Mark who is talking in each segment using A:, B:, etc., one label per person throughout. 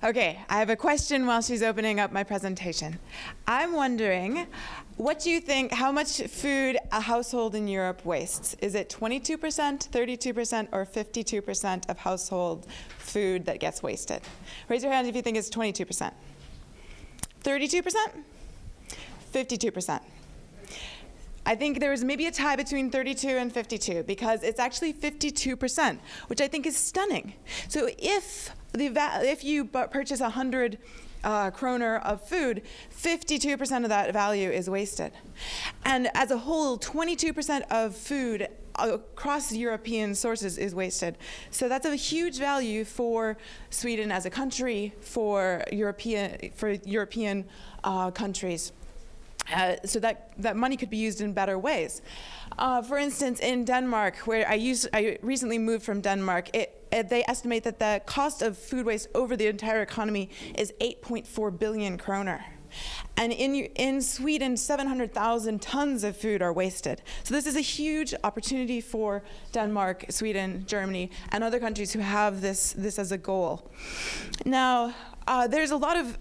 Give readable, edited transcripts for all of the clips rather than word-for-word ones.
A: Okay, I have a question while she's opening up my presentation. I'm wondering, what do you think, how much food a household in Europe wastes? Is it 22%, 32%, or 52% of household food that gets wasted? Raise your hand if you think it's 22%. 32%? 52%. I think there was maybe a tie between 32 and 52 because it's actually 52%, which I think is stunning. So if you purchase 100 kroner of food, 52% of that value is wasted. And as a whole, 22% of food across European sources is wasted. So that's a huge value for Sweden as a country, for European countries. So that money could be used in better ways. For instance, in Denmark, where I recently moved from Denmark, they estimate that the cost of food waste over the entire economy is 8.4 billion kroner. And in Sweden, 700,000 tons of food are wasted. So this is a huge opportunity for Denmark, Sweden, Germany, and other countries who have this as a goal. Now, there's a lot of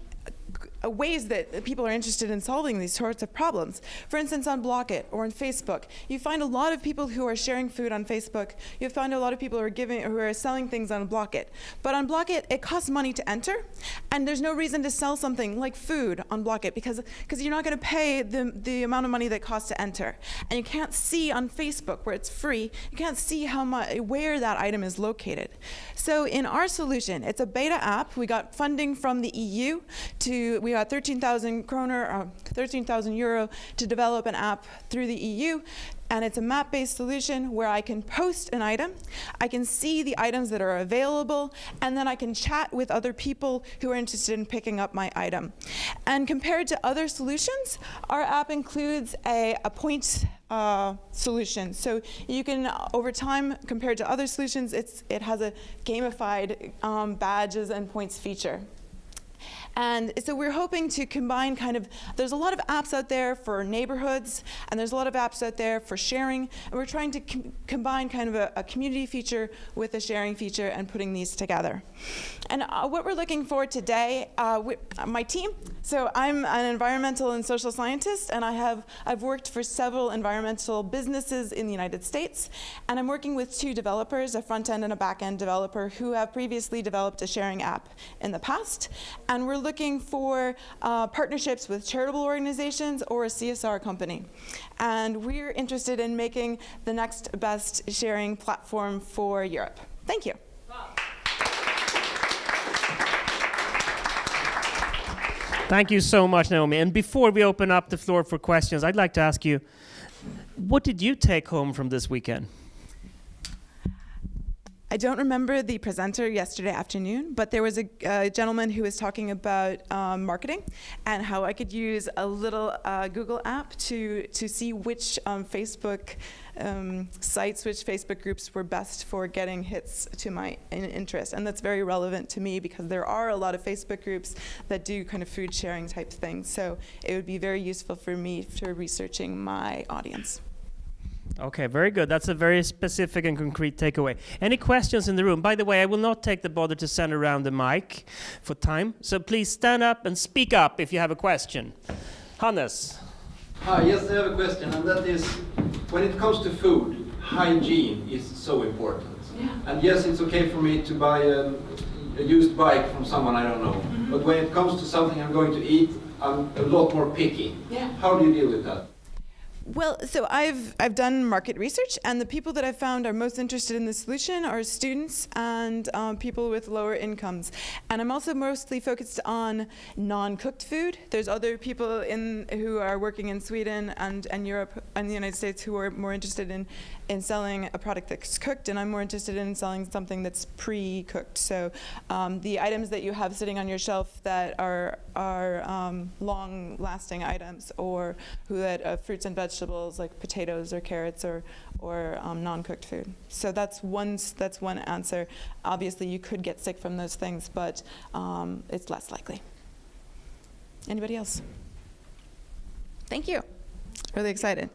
A: ways that people are interested in solving these sorts of problems. For instance, on Blocket or on Facebook, you find a lot of people who are sharing food on Facebook. You find a lot of people who are selling things on Blocket. But on Blocket, it costs money to enter, and there's no reason to sell something like food on Blocket because you're not going to pay the amount of money that it costs to enter. And you can't see on Facebook, where it's free, you can't see where that item is located. So in our solution, it's a beta app. We got funding from the EU we got 13,000 kroner, 13,000 euro to develop an app through the EU. And it's a map-based solution where I can post an item, I can see the items that are available, and then I can chat with other people who are interested in picking up my item. And compared to other solutions, our app includes a point solution. So you can, over time, compared to other solutions, it has a gamified badges and points feature. And so we're hoping to combine there's a lot of apps out there for neighborhoods, and there's a lot of apps out there for sharing, and we're trying to combine a community feature with a sharing feature and putting these together. And what we're looking for today, my team, so I'm an environmental and social scientist, and I've worked for several environmental businesses in the United States, and I'm working with two developers, a front-end and a back-end developer, who have previously developed a sharing app in the past. And we're looking for partnerships with charitable organizations or a CSR company. And we're interested in making the next best sharing platform for Europe. Thank you. Wow.
B: Thank you so much, Naomi. And before we open up the floor for questions, I'd like to ask you, what did you take home from this weekend?
A: I don't remember the presenter yesterday afternoon, but there was a gentleman who was talking about marketing and how I could use a little Google app to see which Facebook sites, which Facebook groups were best for getting hits to my interest. And that's very relevant to me because there are a lot of Facebook groups that do food sharing type things. So it would be very useful for me for researching my audience.
B: Okay, very good. That's a very specific and concrete takeaway. Any questions in the room? By the way, I will not take the bother to send around the mic for time. So please stand up and speak up if you have a question. Hannes.
C: Hi, yes, I have a question, and that is, when it comes to food, hygiene is so important. Yeah. And yes, it's okay for me to buy a used bike from someone I don't know. Mm-hmm. But when it comes to something I'm going to eat, I'm a lot more picky. Yeah. How do you deal with that?
A: Well, so I've done market research, and the people that I've found are most interested in the solution are students and people with lower incomes. And I'm also mostly focused on non-cooked food. There's other people who are working in Sweden and Europe and the United States who are more interested in selling a product that's cooked, and I'm more interested in selling something that's pre-cooked. So the items that you have sitting on your shelf that are long-lasting items, or fruits and vegetables like potatoes or carrots or non-cooked food. So that's one answer. Obviously, you could get sick from those things, but it's less likely. Anybody else? Thank you. Really excited.